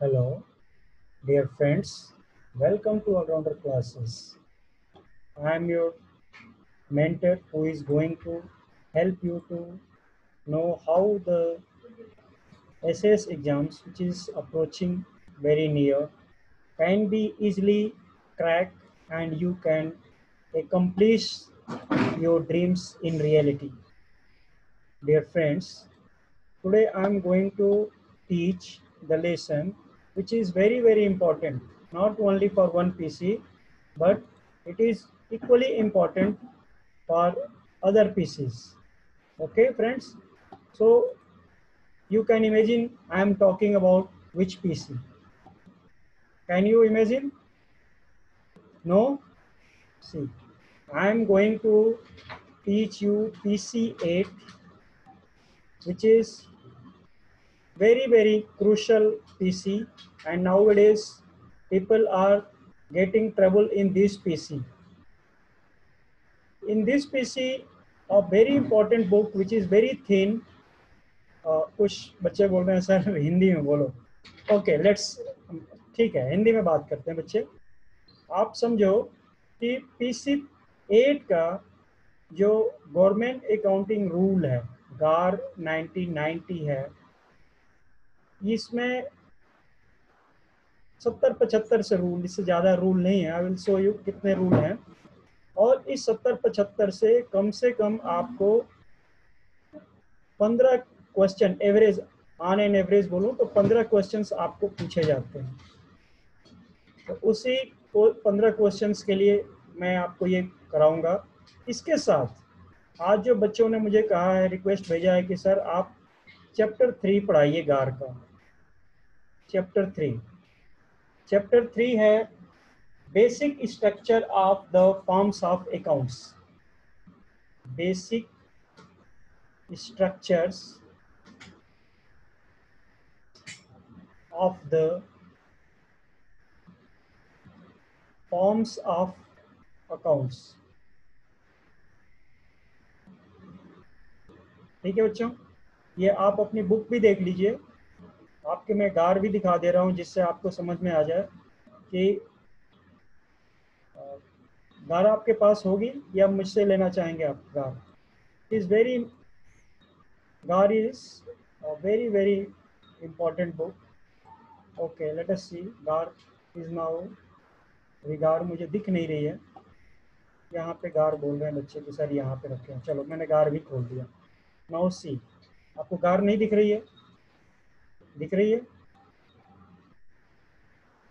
Hello, dear friends. Welcome to Allrounder Classes. I am your mentor who is going to help you to know how the SAS exams, which is approaching very near, can be easily cracked and you can accomplish your dreams in reality. Dear friends, today I am going to teach the lesson which is very important, not only for one PC, but it is equally important for other PCs. Okay, friends? So you can imagine I am talking about which PC. Can you imagine? No? See, I am going to teach you PC8, which is very crucial PC, and nowadays people are getting trouble in this PC. In this PC, a very important book which is very thin. कुछ बच्चे बोल रहे हैं sir Hindi में बोलो. Okay let's, ठीक है हिंदी में बात करते हैं बच्चे. आप समझो कि PC 8 का जो गवर्नमेंट अकाउंटिंग रूल है, गार 1990 है, इसमें 70-75 से रूल, इससे ज़्यादा रूल नहीं है. आई विल शो यू कितने रूल हैं. और इस 70-75 से कम आपको 15 question average, on an average बोलूँ तो 15 क्वेश्चंस आपको पूछे जाते हैं. तो उसी को 15 क्वेश्चंस के लिए मैं आपको ये कराऊंगा. इसके साथ आज जो बच्चों ने मुझे कहा है, रिक्वेस्ट भेजा है कि सर आप चैप्टर 3 पढ़ाइए गार का. चैप्टर 3 है basic structure of the forms of accounts. Basic structures of the forms of accounts. ठीक है बच्चों, ये आप अपनी बुक भी देख लीजिए. आपके मैं गार भी दिखा दे रहा हूँ जिससे आपको समझ में आ जाए कि गार आपके पास होगी या मुझसे लेना चाहेंगे आप. गार is very very important book. Okay, let us see. गार is now, अभी गार मुझे दिख नहीं रही है. यहाँ पे गार बोल रहे हैं बच्चे कि सर यहाँ पे रखे हैं. चलो मैंने गार भी खोल दिया. नाउ सी, आपको गार नहीं दिख रही है? दिख रही है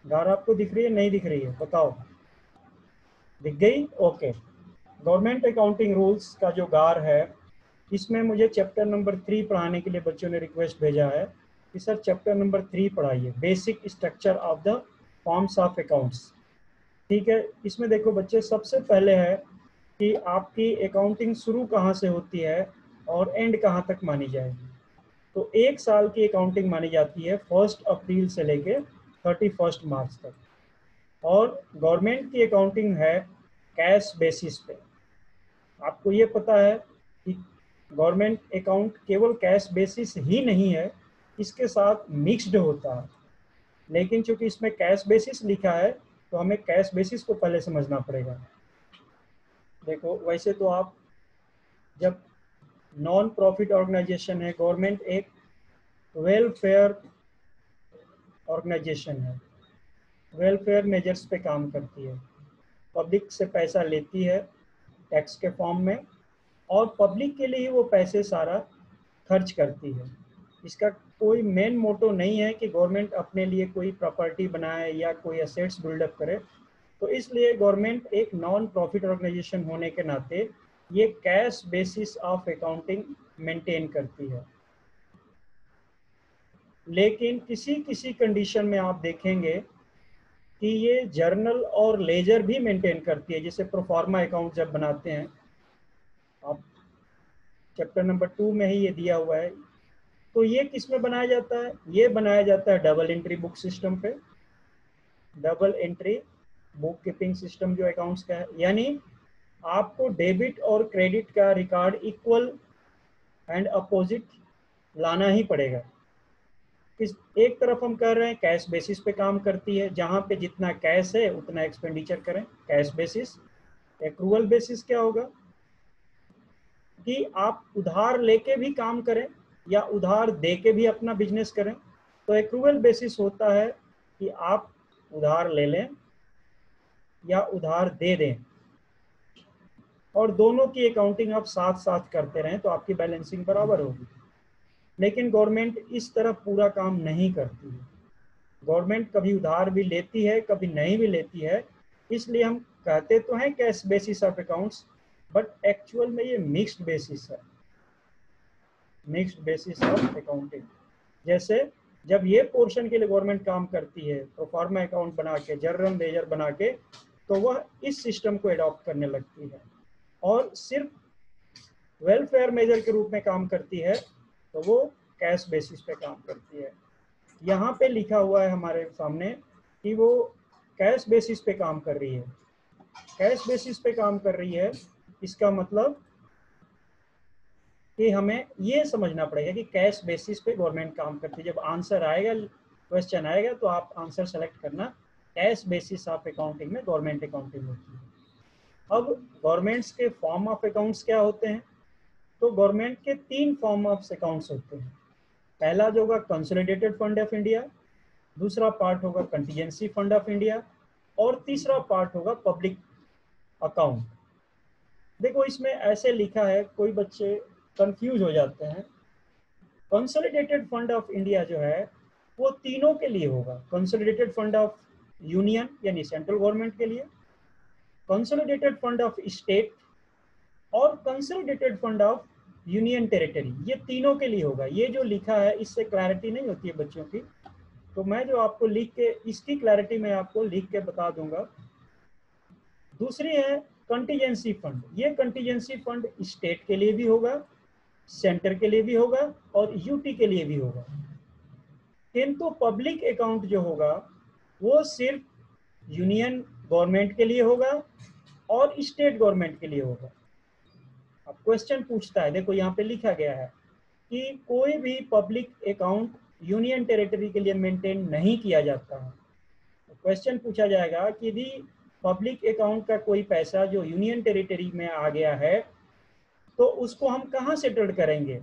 गार? आपको दिख रही है नहीं दिख रही है? बताओ. दिख गई? ओके. गवर्नमेंट अकाउंटिंग रूल्स का जो गार है, इसमें मुझे चैप्टर नंबर 3 पढ़ाने के लिए बच्चों ने रिक्वेस्ट भेजा है कि सर चैप्टर नंबर 3 पढ़ाइए, basic structure of the forms of accounts. ठीक है, इसमें देखो बच्चे, सबसे पहले है कि आपकी अकाउंटिंग शुरू कहाँ से होती है और एंड कहाँ तक मानी जाएगी. तो 1 साल की अकाउंटिंग मानी जाती है 1 अप्रैल से लेके 31 मार्च तक. और गवर्नमेंट की अकाउंटिंग है कैश बेसिस पे. आपको ये पता है कि गवर्नमेंट अकाउंट केवल कैश बेसिस ही नहीं है, इसके साथ मिक्स्ड होता है. लेकिन चूंकि इसमें कैश बेसिस लिखा है तो हमें कैश बेसिस को पहले समझना पड़ेगा. देखो वैसे तो आप जब नॉन प्रॉफिट ऑर्गेनाइजेशन है, गवर्नमेंट एक वेलफेयर ऑर्गेनाइजेशन है, वेलफेयर मेजर्स पे काम करती है. पब्लिक से पैसा लेती है टैक्स के फॉर्म में और पब्लिक के लिए वो पैसे सारा खर्च करती है. इसका कोई मेन मोटो नहीं है कि गवर्नमेंट अपने लिए कोई प्रॉपर्टी बनाए या कोई एसेट्स बिल्डअप करे. तो इसलिए गवर्नमेंट एक नॉन प्रॉफिट ऑर्गेनाइजेशन होने के नाते ये cash basis of accounting maintain करती है. लेकिन किसी किसी कंडीशन में आप देखेंगे कि ये जर्नल और लेजर भी मेंटेन करती है. जैसे प्रोफार्मा अकाउंट जब बनाते हैं, आप चैप्टर नंबर 2 में ही ये दिया हुआ है. तो ये किस में बनाया जाता है? ये बनाया जाता है डबल एंट्री बुक सिस्टम पे. Double entry book keeping system जो अकाउंट्स का है, यानी आपको डेबिट और क्रेडिट का रिकॉर्ड इक्वल एंड अपोजिट लाना ही पड़ेगा. किस एक तरफ हम कह रहे हैं कैश बेसिस पे काम करती है, जहां पे जितना कैश है उतना एक्सपेंडिचर करें, कैश बेसिस। एक्रूअल बेसिस क्या होगा कि आप उधार लेके भी काम करें या उधार दे के भी अपना बिजनेस करें। तो एक्रूअल बेसिस होता है कि आप उधार ले लें या उधार दे दें, और दोनों की अकाउंटिंग आप साथ साथ करते रहें तो आपकी बैलेंसिंग बराबर होगी। लेकिन गवर्नमेंट इस तरह पूरा काम नहीं करती है। गवर्नमेंट कभी उधार भी लेती है, कभी नहीं भी लेती है। इसलिए हम कहते तो हैं cash basis of accounts, but actual में ये मिक्स्ड बेसिस है, मिक्स्ड बेसिस ऑफ अकाउंटिंग। जैसे जब ये पोर्शन के लिए गवर्नमेंट काम करती है, प्रोफार्मा अकाउंट बना के, जनरल मेजर बना के, तो वह इस सिस्टम को अडॉप्ट करने लगती है और सिर्फ वेलफेयर मेजर के रूप में काम करती है, तो वो कैश बेसिस पे काम करती है। यहाँ पे लिखा हुआ है हमारे सामने कि वो कैश बेसिस पे काम कर रही है। कैश बेसिस पे काम कर रही है, इसका मतलब कि हमें ये समझना पड़ेगा कि कैश बेसिस पे गवर्नमेंट काम करती है। जब आंसर आएगा, क्वेश्चन आएगा, तो आप आंसर सेलेक्ट करना, कैश बेसिस ऑफ अकाउंटिंग में गवर्नमेंट अकाउंटिंग होती है। अब गवर्नमेंट्स के फॉर्म ऑफ अकाउंट्स क्या होते हैं? तो गवर्नमेंट के 3 फॉर्म ऑफ अकाउंट्स होते हैं। पहला जो होगा कंसोलिडेटेड फंड ऑफ इंडिया, दूसरा पार्ट होगा कंटीजेंसी फंड ऑफ इंडिया, और तीसरा पार्ट होगा पब्लिक अकाउंट। देखो इसमें ऐसे लिखा है, कोई बच्चे कंफ्यूज हो जाते हैं। कंसोलिडेटेड फंड ऑफ इंडिया जो है वो तीनों के लिए होगा। कंसोलिडेटेड फंड ऑफ यूनियन यानी सेंट्रल गवर्नमेंट के लिए, कंसोलिडेटेड फंड ऑफ स्टेट और consolidated fund of union territory, ये तीनों के लिए होगा। ये जो लिखा है इससे क्लैरिटी नहीं होती है बच्चों की, तो मैं जो आपको लिख के, इसकी क्लैरिटी मैं आपको लिख के बता दूंगा। दूसरी है कंटीजेंसी फंड। ये कंटीजेंसी फंड स्टेट के लिए भी होगा, सेंटर के लिए भी होगा और यूटी के लिए भी होगा। किंतु पब्लिक अकाउंट जो होगा वो सिर्फ यूनियन गवर्नमेंट के लिए होगा और स्टेट गवर्नमेंट के लिए होगा। अब क्वेश्चन पूछता है, देखो यहाँ पे लिखा गया है कि कोई भी पब्लिक अकाउंट यूनियन टेरिटरी के लिए मेंटेन नहीं किया जाता है। तो क्वेश्चन पूछा जाएगा कि यदि पब्लिक अकाउंट का कोई पैसा जो यूनियन टेरिटरी में आ गया है तो उसको हम कहाँ सेटल्ड करेंगे?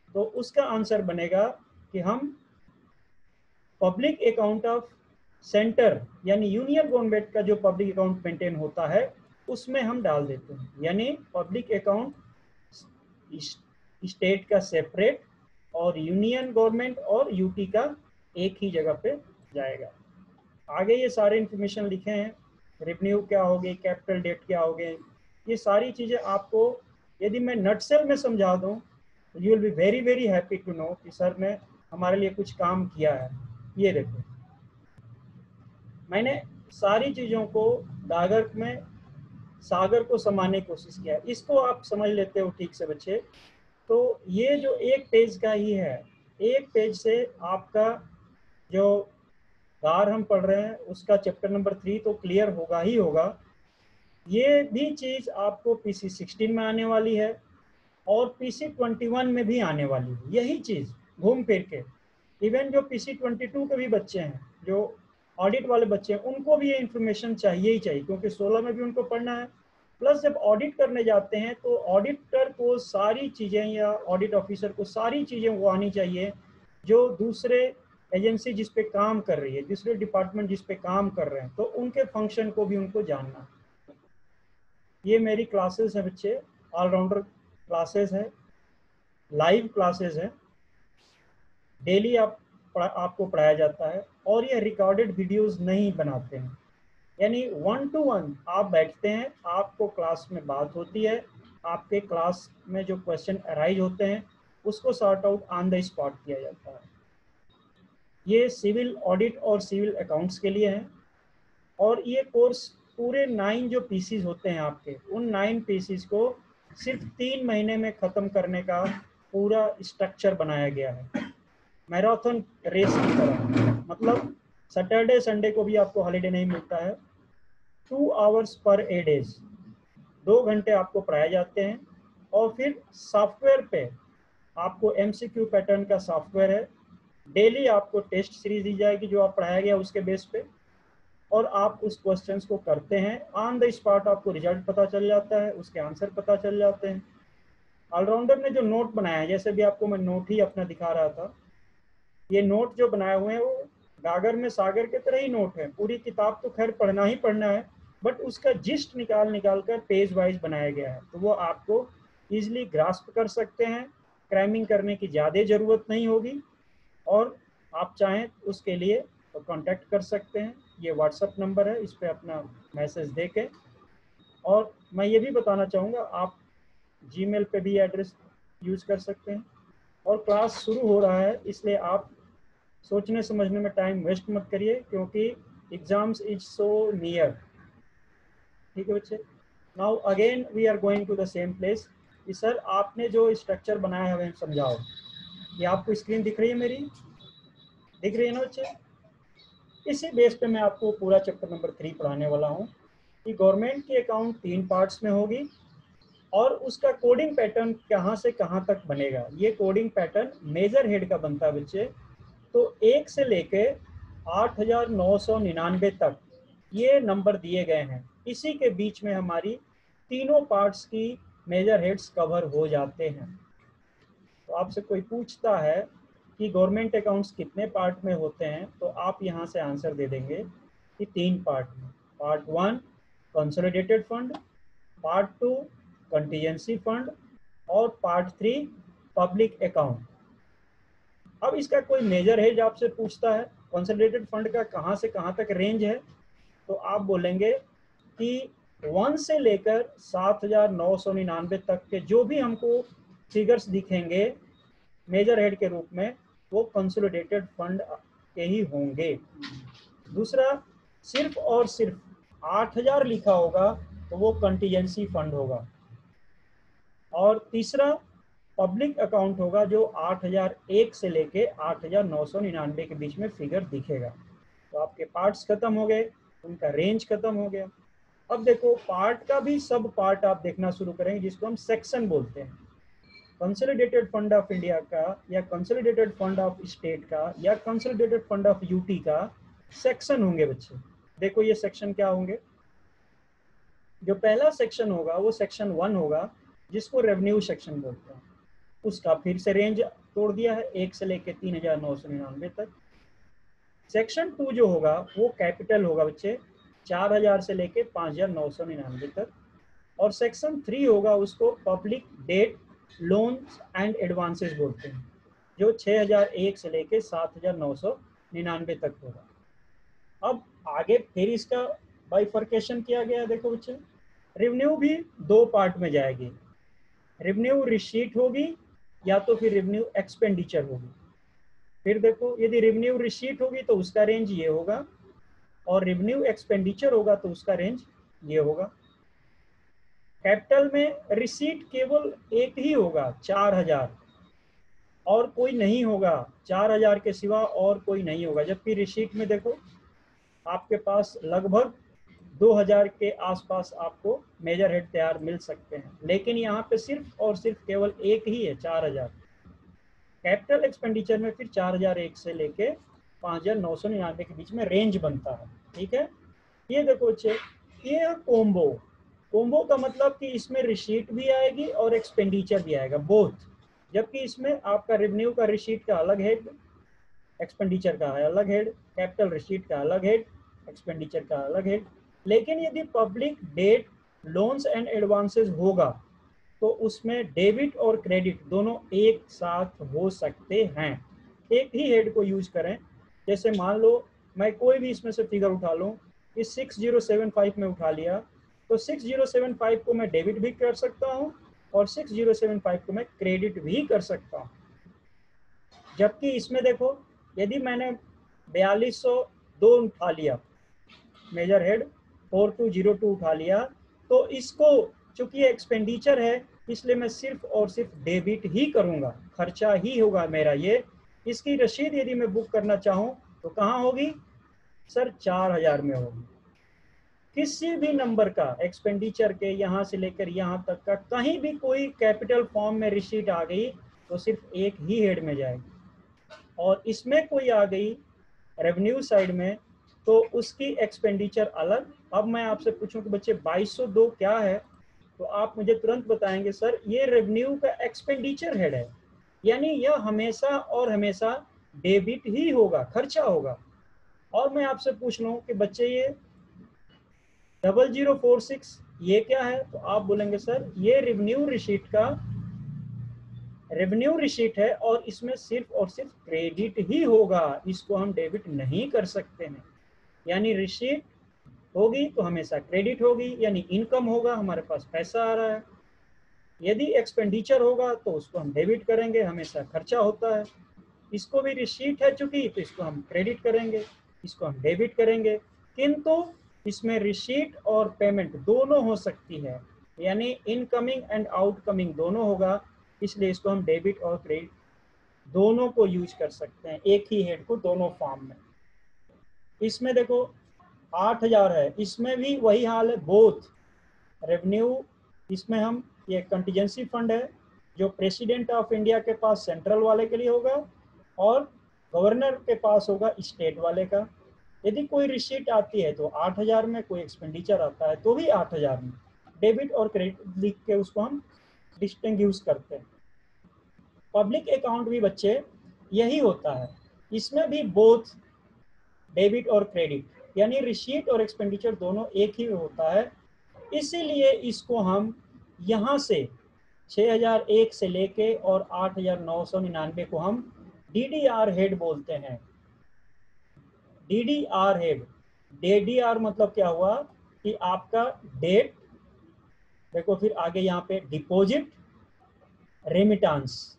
तो उसका आंसर बनेगा कि हम पब्लिक अकाउंट ऑफ सेंटर यानी यूनियन गवर्नमेंट का जो पब्लिक अकाउंट मेंटेन होता है उसमें हम डाल देते हैं। यानी पब्लिक अकाउंट स्टेट का सेपरेट और यूनियन गवर्नमेंट और यूटी का एक ही जगह पे जाएगा। आगे ये सारे इंफॉर्मेशन लिखे हैं, रेवेन्यू क्या होगी, कैपिटल डेट क्या होगे, ये सारी चीज़ें आपको यदि मैं नटसेल में समझा दूं तो you will be very very happy to know कि सर ने हमारे लिए कुछ काम किया है। ये देखो मैंने सारी चीज़ों को डागर में सागर को समाने की कोशिश किया है। इसको आप समझ लेते हो ठीक से बच्चे, तो ये जो एक पेज का ही है, एक पेज से आपका जो गार हम पढ़ रहे हैं उसका चैप्टर नंबर 3 तो क्लियर होगा ही होगा। ये भी चीज़ आपको पीसी 16 में आने वाली है और पीसी 21 में भी आने वाली है, यही चीज़ घूम फिर के। इवन जो पीसी 22 के भी बच्चे हैं, जो ऑडिट वाले बच्चे हैं, उनको भी ये इन्फॉर्मेशन चाहिए ही चाहिए, क्योंकि 16 में भी उनको पढ़ना है। प्लस जब ऑडिट करने जाते हैं तो ऑडिटर को सारी चीज़ें या ऑडिट ऑफिसर को सारी चीज़ें वो आनी चाहिए जो दूसरे एजेंसी जिस पे काम कर रही है, दूसरे डिपार्टमेंट जिस पे काम कर रहे हैं, तो उनके फंक्शन को भी उनको जानना। ये मेरी क्लासेस है बच्चे, ऑलराउंडर क्लासेस है, लाइव क्लासेस है, डेली आपको पढ़ाया जाता है और ये रिकॉर्डेड वीडियोस नहीं बनाते हैं। यानी 1 to 1 आप बैठते हैं, आपको क्लास में बात होती है, आपके क्लास में जो क्वेश्चन अराइज होते हैं उसको sort out on the spot किया जाता है। ये सिविल ऑडिट और सिविल अकाउंट्स के लिए है। और ये कोर्स पूरे 9 जो पीसीज होते हैं आपके, उन 9 पीसीज को सिर्फ 3 महीने में ख़त्म करने का पूरा स्ट्रक्चर बनाया गया है, मैराथन रेस की तरह। मतलब सैटरडे संडे को भी आपको हॉलीडे नहीं मिलता है। 2 आवर्स पर ए डेज, 2 घंटे आपको पढ़ाए जाते हैं। और फिर सॉफ्टवेयर पे आपको एमसीक्यू पैटर्न का सॉफ्टवेयर है, डेली आपको टेस्ट सीरीज दी जाएगी जो आप पढ़ाया गया उसके बेस पे, और आप उस क्वेश्चंस को करते हैं। ऑन द स्पॉट आपको रिजल्ट पता चल जाता है, उसके आंसर पता चल जाते हैं। ऑलराउंडर ने जो नोट बनाया है, जैसे भी आपको मैं नोट ही अपना दिखा रहा था, ये नोट जो बनाए हुए हैं वो गागर में सागर के तरह ही नोट है। पूरी किताब तो खैर पढ़ना ही पढ़ना है, बट उसका जिस्ट निकाल निकाल कर पेज वाइज बनाया गया है, तो वो आपको इजिली ग्रास्प कर सकते हैं। क्रैमिंग करने की ज़्यादा ज़रूरत नहीं होगी, और आप चाहें उसके लिए तो कांटेक्ट कर सकते हैं। ये व्हाट्सएप नंबर है, इस पर अपना मैसेज दे के। और मैं ये भी बताना चाहूँगा, आप जीमेल पे भी एड्रेस यूज़ कर सकते हैं। और क्लास शुरू हो रहा है, इसलिए आप सोचने समझने में टाइम वेस्ट मत करिए, क्योंकि एग्जाम्स इज सो नियर। ठीक है बच्चे, now again we are going to the same place. कि सर आपने जो स्ट्रक्चर बनाया है हमें समझाओ। ये आपको स्क्रीन दिख रही है मेरी? दिख रही है ना बच्चे? इसी बेस पे मैं आपको पूरा चैप्टर नंबर 3 पढ़ाने वाला हूँ कि गवर्नमेंट की अकाउंट 3 पार्ट्स में होगी, और उसका कोडिंग पैटर्न कहाँ से कहाँ तक बनेगा। ये कोडिंग पैटर्न मेजर हेड का बनता है बच्चे। तो 1 से लेके 8,999 तक ये नंबर दिए गए हैं। इसी के बीच में हमारी तीनों पार्ट्स की मेजर हेड्स कवर हो जाते हैं। तो आपसे कोई पूछता है कि गवर्नमेंट अकाउंट्स कितने पार्ट में होते हैं, तो आप यहाँ से आंसर दे देंगे कि 3 पार्ट में। Part 1 consolidated fund, part 2 contingency fund, और पार्ट 3 पब्लिक अकाउंट। अब इसका कोई मेजर हेड आपसे पूछता है कंसोलिडेटेड फंड का कहाँ से कहाँ तक रेंज है, तो आप बोलेंगे कि 1 से लेकर 7,999 तक के जो भी हमको फिगर्स दिखेंगे मेजर हेड के रूप में, वो कंसोलिडेटेड फंड के ही होंगे। दूसरा, सिर्फ और सिर्फ 8,000 लिखा होगा तो वो कंटीजेंसी फंड होगा। और तीसरा पब्लिक अकाउंट होगा जो 8,001 से लेके 8,999 के बीच में फिगर दिखेगा। तो आपके पार्ट्स खत्म हो गए, उनका रेंज खत्म हो गया। अब देखो पार्ट का भी सब पार्ट आप देखना शुरू करेंगे, जिसको हम सेक्शन बोलते हैं। कंसोलिडेटेड फंड ऑफ इंडिया का, या कंसोलिडेटेड फंड ऑफ स्टेट का, या कंसोलिडेटेड फंड ऑफ यूटी का सेक्शन होंगे बच्चे। देखो ये सेक्शन क्या होंगे। जो पहला सेक्शन होगा वो सेक्शन 1 होगा, जिसको रेवेन्यू सेक्शन बोलते हैं। उसका फिर से रेंज तोड़ दिया है 1 से लेकर 3,999 तक। सेक्शन 2 जो होगा वो कैपिटल होगा बच्चे, 4,000 से लेकर 5,999 तक। और सेक्शन 3 होगा, उसको public debt, loans and advances बोलते हैं, जो 6,001 से लेकर 7,999 तक होगा। अब आगे फिर इसका बाइफर्केशन किया गया। देखो बच्चे, रेवेन्यू भी 2 पार्ट में जाएगी। रेवेन्यू रिसीट होगी, या तो फिर रेवेन्यू एक्सपेंडिचर होगी। फिर देखो, यदि रेवेन्यू रिसीट होगी तो उसका रेंज ये होगा, और रेवेन्यू एक्सपेंडिचर होगा तो उसका रेंज ये होगा। कैपिटल में रिसीट केवल एक ही होगा, 4,000, और कोई नहीं होगा। 4,000 के सिवा और कोई नहीं होगा। जबकि रिसीट में देखो आपके पास लगभग 2,000 के आसपास आपको मेजर हेड तैयार मिल सकते हैं, लेकिन यहाँ पे सिर्फ और सिर्फ केवल एक ही है, 4,000। कैपिटल एक्सपेंडिचर में फिर 4,001 से लेके 5,999 के बीच में रेंज बनता है। ठीक है, ये देखो बच्चे, ये है कोम्बो। कोम्बो का मतलब कि इसमें रिसीट भी आएगी और एक्सपेंडिचर भी आएगा, बोथ। जबकि इसमें आपका रेवेन्यू का रिसीट का अलग हेड, एक्सपेंडिचर का अलग हेड, कैपिटल रिसीट का अलग हेड, एक्सपेंडिचर का अलग हेड। लेकिन यदि public debt, loans and advances होगा तो उसमें डेबिट और क्रेडिट दोनों एक साथ हो सकते हैं। एक ही हेड को यूज करें। जैसे मान लो मैं कोई भी इसमें से फिगर उठा लूँ, इस 6075 में उठा लिया, तो 6075 को मैं डेबिट भी कर सकता हूँ और 6075 को मैं क्रेडिट भी कर सकता हूँ। जबकि इसमें देखो, यदि मैंने 4202 उठा लिया, मेजर हेड 4202 उठा लिया, तो इसको चूंकि एक्सपेंडिचर है इसलिए मैं सिर्फ और सिर्फ डेबिट ही करूंगा, खर्चा ही होगा मेरा ये। इसकी रसीद यदि मैं बुक करना चाहूँ तो कहाँ होगी सर? 4,000 में होगी। किसी भी नंबर का एक्सपेंडिचर के यहाँ से लेकर यहाँ तक का कहीं भी कोई कैपिटल फॉर्म में रिसीट आ गई तो सिर्फ एक ही हेड में जाएगी। और इसमें कोई आ गई रेवेन्यू साइड में तो उसकी एक्सपेंडिचर अलग। अब मैं आपसे पूछूं कि बच्चे 2202 क्या है, तो आप मुझे तुरंत बताएंगे सर ये रेवेन्यू का एक्सपेंडिचर हेड है, यानी यह हमेशा और हमेशा डेबिट ही होगा, खर्चा होगा। और मैं आपसे पूछ लूं कि बच्चे ये 0046 ये क्या है, तो आप बोलेंगे सर ये रेवेन्यू रिसीट है और इसमें सिर्फ और सिर्फ क्रेडिट ही होगा, इसको हम डेबिट नहीं कर सकते हैं। यानी रिसीट होगी तो हमेशा क्रेडिट होगी, यानी इनकम होगा, हमारे पास पैसा आ रहा है। यदि एक्सपेंडिचर होगा तो उसको हम डेबिट करेंगे, हमेशा खर्चा होता है। इसको भी रिसीट है चूंकि, तो इसको हम क्रेडिट करेंगे, इसको हम डेबिट करेंगे। किंतु इसमें रिसीट और पेमेंट दोनों हो सकती है, यानी इनकमिंग एंड आउटकमिंग दोनों होगा, इसलिए इसको हम डेबिट और क्रेडिट दोनों को यूज कर सकते हैं, एक ही हेड को दोनों फॉर्म में। इसमें देखो 8000 है, इसमें भी वही हाल है, बोथ रेवेन्यू। इसमें हम ये कंटीजेंसी फंड है जो प्रेसिडेंट ऑफ इंडिया के पास सेंट्रल वाले के लिए होगा और गवर्नर के पास होगा स्टेट वाले का। यदि कोई रिसीट आती है तो 8000 में, कोई एक्सपेंडिचर आता है तो भी 8000 में। डेबिट और क्रेडिट लिख के उसको हम डिस्टिंग्विश करते हैं। पब्लिक अकाउंट भी बच्चे यही होता है, इसमें भी बोथ डेबिट और क्रेडिट, यानी रिसीट और एक्सपेंडिचर दोनों एक ही होता है। इसीलिए इसको हम यहाँ से 6001 से लेके और 8999 को हम डीडीआर हेड बोलते हैं। डीडीआर हेड, डीडीआर मतलब क्या हुआ कि आपका डेट, देखो फिर आगे यहाँ पे डिपॉजिट, रेमिटेंस,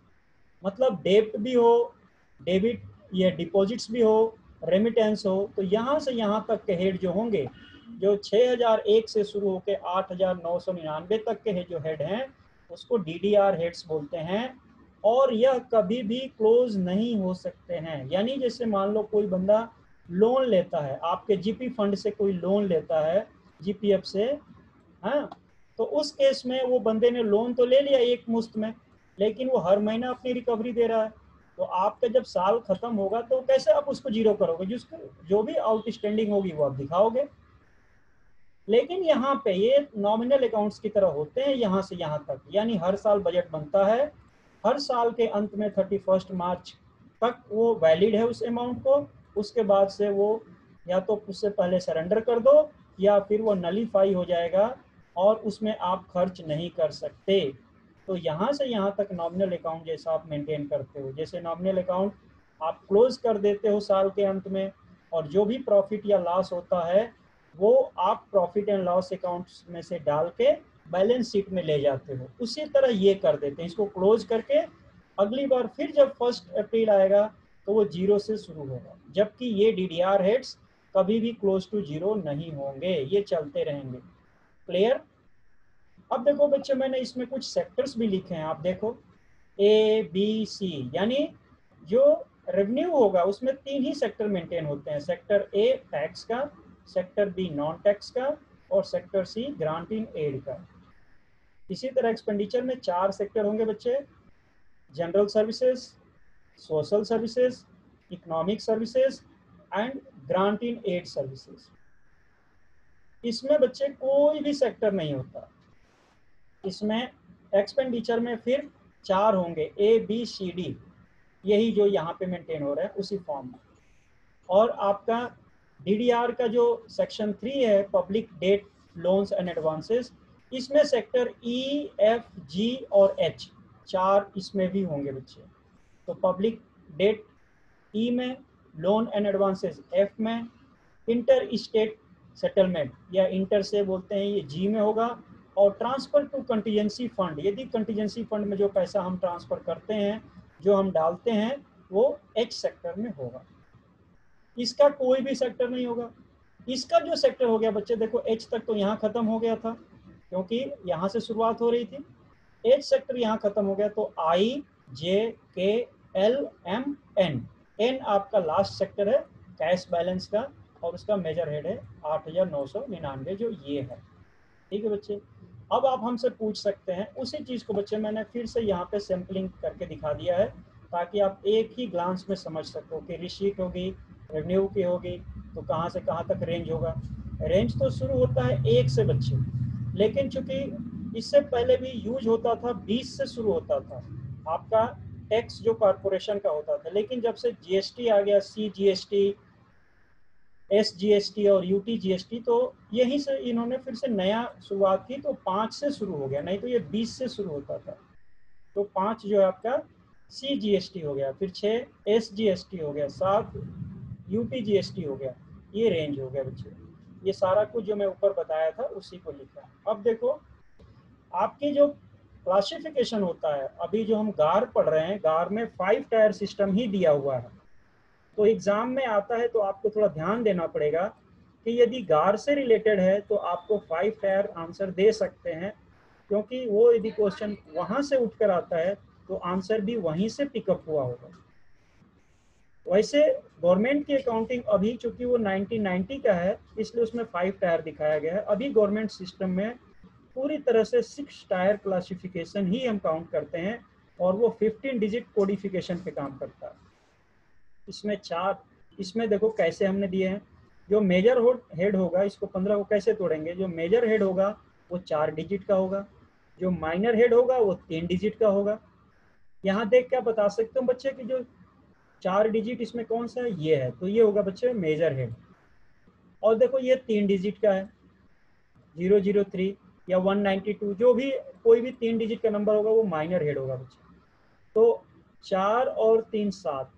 मतलब डेब्ट भी हो, डेबिट या डिपॉजिट्स भी हो, रेमिटेंस हो, तो यहाँ से यहाँ तक के हेड जो होंगे, जो 6001 से शुरू होकर 8999 तक के जो हेड हैं उसको डीडीआर हेड्स बोलते हैं। और यह कभी भी क्लोज नहीं हो सकते हैं। यानी जैसे मान लो कोई बंदा लोन लेता है, आपके जीपी फंड से कोई लोन लेता है, जीपीएफ से, हाँ, तो उस केस में वो बंदे ने लोन तो ले लिया एक मुश्त में, लेकिन वो हर महीना अपनी रिकवरी दे रहा है, तो आपका जब साल खत्म होगा तो कैसे आप उसको जीरो करोगे, जो भी आउटस्टैंडिंग होगी वो आप दिखाओगे। लेकिन यहाँ पे ये नॉमिनल अकाउंट्स की तरह होते हैं यहाँ से यहाँ तक, यानी हर साल बजट बनता है, हर साल के अंत में 31 मार्च तक वो वैलिड है उस अमाउंट को, उसके बाद से वो या तो उससे पहले सरेंडर कर दो या फिर वो नलीफाई हो जाएगा और उसमें आप खर्च नहीं कर सकते। तो यहाँ से यहाँ तक नॉमिनल अकाउंट जैसा आप मेंटेन करते हो, जैसे नॉमिनल अकाउंट आप क्लोज कर देते हो साल के अंत में, और जो भी प्रॉफिट या लॉस होता है वो आप प्रॉफिट एंड लॉस अकाउंट में से डाल के बैलेंस शीट में ले जाते हो, उसी तरह ये कर देते हैं, इसको क्लोज करके अगली बार फिर जब 1 अप्रैल आएगा तो वो जीरो से शुरू होगा। जबकि ये डीडीआर हेड्स कभी भी क्लोज टू जीरो नहीं होंगे, ये चलते रहेंगे। क्लियर? अब देखो बच्चे मैंने इसमें कुछ सेक्टर्स भी लिखे हैं, आप देखो ए बी सी, यानी जो रेवेन्यू होगा उसमें 3 ही सेक्टर मेंटेन होते हैं, सेक्टर ए टैक्स का, सेक्टर बी नॉन टैक्स का और sector C grant in aid का। इसी तरह एक्सपेंडिचर में 4 सेक्टर होंगे बच्चे, general services, social services, economic services and grant in aid services. इसमें बच्चे कोई भी सेक्टर नहीं होता, इसमें एक्सपेंडिचर में फिर 4 होंगे, ए बी सी डी, यही जो यहाँ पे मेंटेन हो रहा है उसी फॉर्म में। और आपका डीडीआर का जो सेक्शन 3 है, public debt loans and advances, इसमें सेक्टर ई एफ जी और एच 4 इसमें भी होंगे बच्चे। तो पब्लिक डेट ई में, लोन एंड एडवांसेस एफ में, इंटर स्टेट सेटलमेंट या इंटर से बोलते हैं ये जी में होगा, और ट्रांसफर टू कंटीजेंसी फंड, यदि कंटीजेंसी फंड में जो पैसा हम ट्रांसफर करते हैं, जो हम डालते हैं, वो एच सेक्टर में होगा। इसका कोई भी सेक्टर नहीं होगा। इसका जो सेक्टर हो गया बच्चे, देखो एच तक तो यहाँ खत्म हो गया था क्योंकि यहाँ से शुरुआत हो रही थी, एच सेक्टर यहाँ खत्म हो गया, तो आई जे के एल एम एन, एन आपका लास्ट सेक्टर है कैश बैलेंस का, और उसका मेजर हेड है 8999 जो ये है। ठीक है बच्चे, अब आप हमसे पूछ सकते हैं उसी चीज को बच्चे मैंने फिर से यहाँ पे सैम्पलिंग करके दिखा दिया है, ताकि आप एक ही ग्लांस में समझ सको कि रिसीट होगी, रेवेन्यू की होगी, तो कहाँ से कहाँ तक रेंज होगा। रेंज तो शुरू होता है 1 से बच्चे, लेकिन चूंकि इससे पहले भी यूज होता था 20 से शुरू होता था आपका टैक्स जो कॉरपोरेशन का होता था, लेकिन जब से जीएसटी आ गया, CGST, SGST और UTGST, तो यहीं से इन्होंने फिर से नया शुरुआत की, तो 5 से शुरू हो गया, नहीं तो ये 20 से शुरू होता था। तो 5 जो है आपका CGST हो गया, फिर 6 SGST हो गया, 7 UTGST हो गया, ये रेंज हो गया बच्चे। ये सारा कुछ जो मैं ऊपर बताया था उसी को लिखा। अब देखो आपकी जो क्लासिफिकेशन होता है, अभी जो हम गार पढ़ रहे हैं, गार में 5 टायर सिस्टम ही दिया हुआ है। तो एग्जाम में आता है तो आपको थोड़ा ध्यान देना पड़ेगा कि यदि गार से रिलेटेड है तो आपको 5 टायर आंसर दे सकते हैं, क्योंकि वो यदि क्वेश्चन वहां से उठकर आता है तो आंसर भी वहीं से पिकअप हुआ होगा। वैसे गवर्नमेंट की अकाउंटिंग अभी चूंकि वो 1990 का है, इसलिए उसमें 5 टायर दिखाया गया है। अभी गवर्नमेंट सिस्टम में पूरी तरह से 6 टायर क्लासिफिकेशन ही हम काउंट करते हैं, और वो 15 डिजिट कोडिफिकेशन पे काम करता है। इसमें 4, इसमें देखो कैसे हमने दिए हैं। जो मेजर हेड होगा, इसको 15 को कैसे तोड़ेंगे, जो मेजर हेड होगा वो 4 डिजिट का होगा, जो माइनर हेड होगा वो 3 डिजिट का होगा। यहाँ देख क्या बता सकते हो बच्चे कि जो 4 डिजिट इसमें कौन सा है, ये है, तो ये होगा बच्चे मेजर हेड। और देखो ये 3 डिजिट का है, 003 या 192, जो भी कोई भी 3 डिजिट का नंबर होगा वो माइनर हेड होगा बच्चे। तो 4 और 3 7,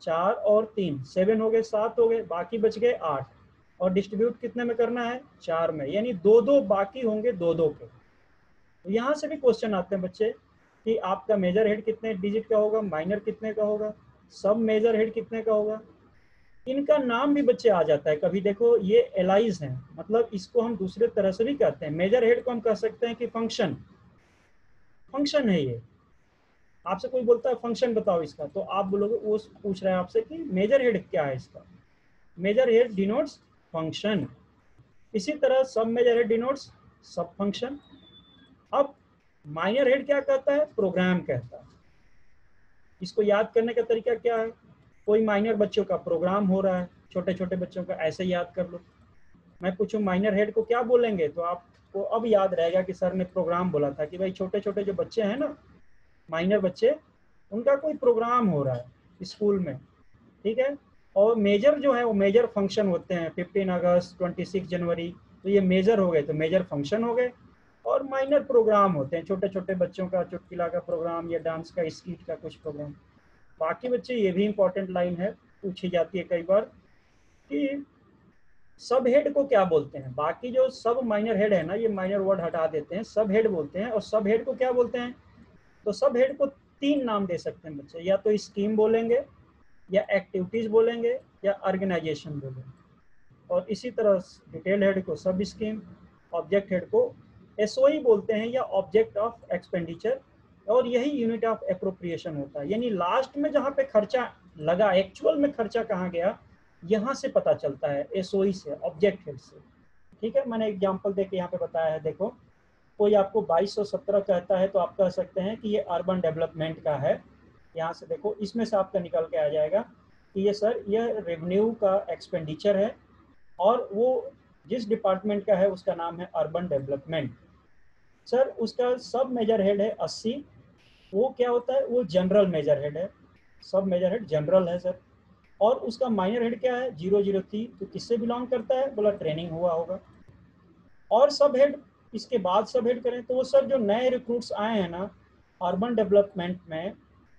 4 और 3 7 हो गए, 7 हो गए, बाकी बच गए 8। और डिस्ट्रीब्यूट कितने में करना है, 4 में, यानी 2-2 बाकी होंगे 2-2 के। तो यहाँ से भी क्वेश्चन आते हैं बच्चे कि आपका मेजर हेड कितने डिजिट का होगा, माइनर कितने का होगा, सब मेजर हेड कितने का होगा। इनका नाम भी बच्चे आ जाता है कभी। देखो ये एलाइज हैं, मतलब इसको हम दूसरे तरह से भी कहते हैं। मेजर हेड को हम कह सकते हैं कि फंक्शन, फंक्शन है ये। आपसे कोई बोलता है फंक्शन बताओ इसका, तो आप बोलोगे, वो पूछ रहा है आपसे कि मेजर हेड क्या है इसका। Major head denotes function. इसी तरह sub major head denotes sub function. अब माइनर हेड क्या कहता है, प्रोग्राम कहता है। इसको याद करने का तरीका क्या है, कोई माइनर बच्चों का प्रोग्राम हो रहा है, छोटे छोटे बच्चों का, ऐसे याद कर लो। मैं पूछूं माइनर हेड को क्या बोलेंगे, तो आपको अब याद रहेगा कि सर ने प्रोग्राम बोला था, कि भाई छोटे छोटे जो बच्चे हैं ना, माइनर बच्चे, उनका कोई प्रोग्राम हो रहा है स्कूल में, ठीक है। और मेजर जो है वो मेजर फंक्शन होते हैं, 15 अगस्त, 26 जनवरी, तो ये मेजर हो गए, तो मेजर फंक्शन हो गए। और माइनर प्रोग्राम होते हैं छोटे छोटे बच्चों का, चुटकुला का प्रोग्राम या डांस का, स्किट का कुछ प्रोग्राम। बाकी बच्चे ये भी इंपॉर्टेंट लाइन है, पूछी जाती है कई बार, कि सब हेड को क्या बोलते हैं। बाकी जो सब माइनर हेड है ना, ये माइनर वर्ड हटा देते हैं, सब हेड बोलते हैं। और सब हेड को क्या बोलते हैं, तो सब हेड को 3 नाम दे सकते हैं बच्चे, या तो स्कीम बोलेंगे, या एक्टिविटीज बोलेंगे, या ऑर्गेनाइजेशन बोलेंगे। और इसी तरह डिटेल हेड को सब स्कीम, ऑब्जेक्ट हेड को एसओई बोलते हैं, या ऑब्जेक्ट ऑफ एक्सपेंडिचर। और यही यूनिट ऑफ अप्रोप्रिएशन होता है, यानी लास्ट में जहाँ पे खर्चा लगा, एक्चुअल में खर्चा कहाँ गया, यहाँ से पता चलता है, एसओई से, ऑब्जेक्ट हेड से। ठीक है, मैंने एग्जांपल देके यहाँ पे बताया है। देखो कोई आपको 2217 कहता है, तो आप कह सकते हैं कि ये अर्बन डेवलपमेंट का है। यहाँ से देखो, इसमें से आपका निकल के आ जाएगा कि ये सर, यह रेवेन्यू का एक्सपेंडिचर है, और वो जिस डिपार्टमेंट का है उसका नाम है अर्बन डेवलपमेंट। सर उसका सब मेजर हेड है 80, वो क्या होता है, वो जनरल मेजर हेड है, सब मेजर हेड जनरल है सर। और उसका माइनर हेड क्या है, 003, तो किससे बिलोंग करता है, बोला ट्रेनिंग हुआ होगा। और सब हेड, इसके बाद सब हेड करें तो वो सर जो नए रिक्रूट्स आए हैं ना अर्बन डेवलपमेंट में,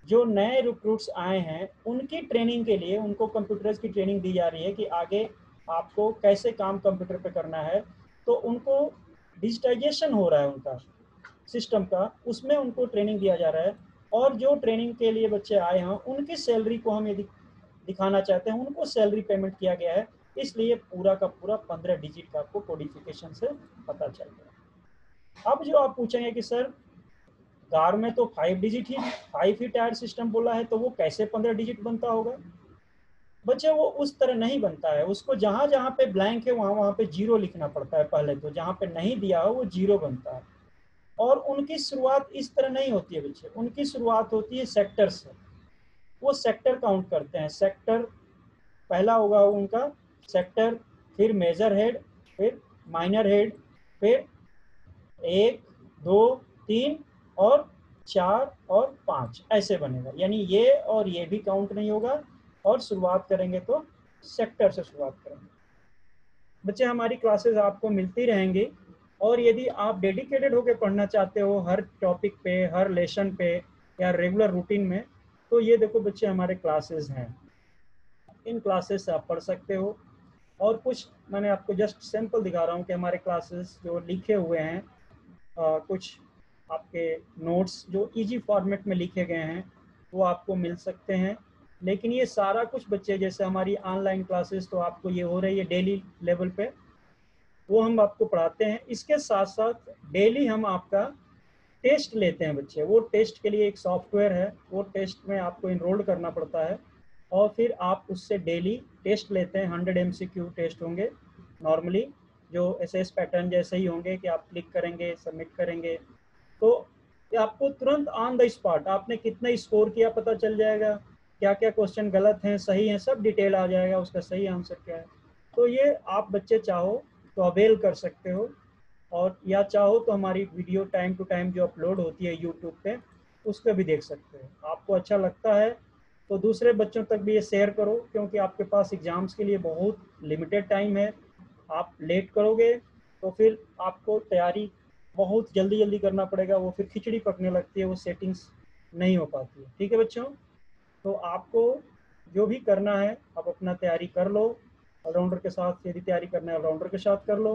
जो नए रिक्रूट्स आए हैं उनकी ट्रेनिंग के लिए उनको कंप्यूटर्स की ट्रेनिंग दी जा रही है कि आगे आपको कैसे काम कंप्यूटर पे करना है। तो उनको डिजिटाइजेशन हो रहा है उनका सिस्टम का, उसमें उनको ट्रेनिंग दिया जा रहा है। और जो ट्रेनिंग के लिए बच्चे आए हैं उनकी सैलरी को हम यदि दिखाना चाहते हैं, उनको सैलरी पेमेंट किया गया है, इसलिए पूरा का पूरा 15 डिजिट का आपको कोडिफिकेशन से पता चल गया। अब जो आप पूछेंगे कि सर कार में तो 5 डिजिट ही, 5 ही टायर सिस्टम बोला है, तो वो कैसे 15 डिजिट बनता होगा। बच्चे वो उस तरह नहीं बनता है, उसको जहां जहां पे ब्लैंक है वहां वहां पे जीरो लिखना पड़ता है पहले, तो जहां पे नहीं दिया हो वो जीरो बनता है। और उनकी शुरुआत इस तरह नहीं होती है बच्चे, उनकी शुरुआत होती है सेक्टर से। वो सेक्टर काउंट करते हैं, सेक्टर पहला होगा उनका सेक्टर, फिर मेजर हेड, फिर माइनर हेड, फिर 1 2 3 और 4 और 5 ऐसे बनेगा, यानी ये और ये भी काउंट नहीं होगा। और शुरुआत करेंगे तो सेक्टर से शुरुआत करेंगे। बच्चे हमारी क्लासेस आपको मिलती रहेंगी, और यदि आप डेडिकेटेड होकर पढ़ना चाहते हो हर टॉपिक पे, हर लेसन पे या रेगुलर रूटीन में, तो ये देखो बच्चे हमारे क्लासेस हैं, इन क्लासेस से आप पढ़ सकते हो। और कुछ मैंने आपको जस्ट सैंपल दिखा रहा हूँ कि हमारे क्लासेस जो लिखे हुए हैं, कुछ आपके नोट्स जो इजी फॉर्मेट में लिखे गए हैं वो आपको मिल सकते हैं। लेकिन ये सारा कुछ बच्चे, जैसे हमारी ऑनलाइन क्लासेस तो आपको ये हो रही है डेली लेवल पे, वो हम आपको पढ़ाते हैं। इसके साथ साथ डेली हम आपका टेस्ट लेते हैं बच्चे, वो टेस्ट के लिए एक सॉफ्टवेयर है, वो टेस्ट में आपको इनरोल करना पड़ता है, और फिर आप उससे डेली टेस्ट लेते हैं। 100 MCQ टेस्ट होंगे नॉर्मली, जो एसएस पैटर्न जैसे ही होंगे कि आप क्लिक करेंगे, सबमिट करेंगे, तो आपको तुरंत ऑन द स्पॉट आपने कितना स्कोर किया पता चल जाएगा, क्या क्या क्वेश्चन गलत हैं सही हैं सब डिटेल आ जाएगा, उसका सही आंसर क्या है। तो ये आप बच्चे चाहो तो अवेल कर सकते हो, और या चाहो तो हमारी वीडियो टाइम टू टाइम जो अपलोड होती है यूट्यूब पे, उस पर भी देख सकते हो। आपको अच्छा लगता है तो दूसरे बच्चों तक भी ये शेयर करो, क्योंकि आपके पास एग्ज़ाम्स के लिए बहुत लिमिटेड टाइम है। आप लेट करोगे तो फिर आपको तैयारी बहुत जल्दी जल्दी करना पड़ेगा, वो फिर खिचड़ी पकने लगती है, वो सेटिंग्स नहीं हो पाती है। ठीक है बच्चों, तो आपको जो भी करना है आप अपना तैयारी कर लो, ऑलराउंडर के साथ यदि तैयारी करना है ऑलराउंडर के साथ कर लो,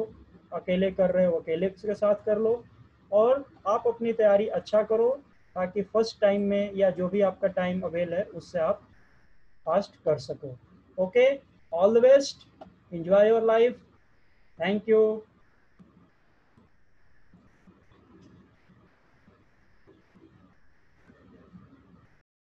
अकेले कर रहे हो अकेले के साथ कर लो, और आप अपनी तैयारी अच्छा करो, ताकि फर्स्ट टाइम में या जो भी आपका टाइम अवेल है उससे आप फास्ट कर सको। Okay, all the best, enjoy your life, thank you.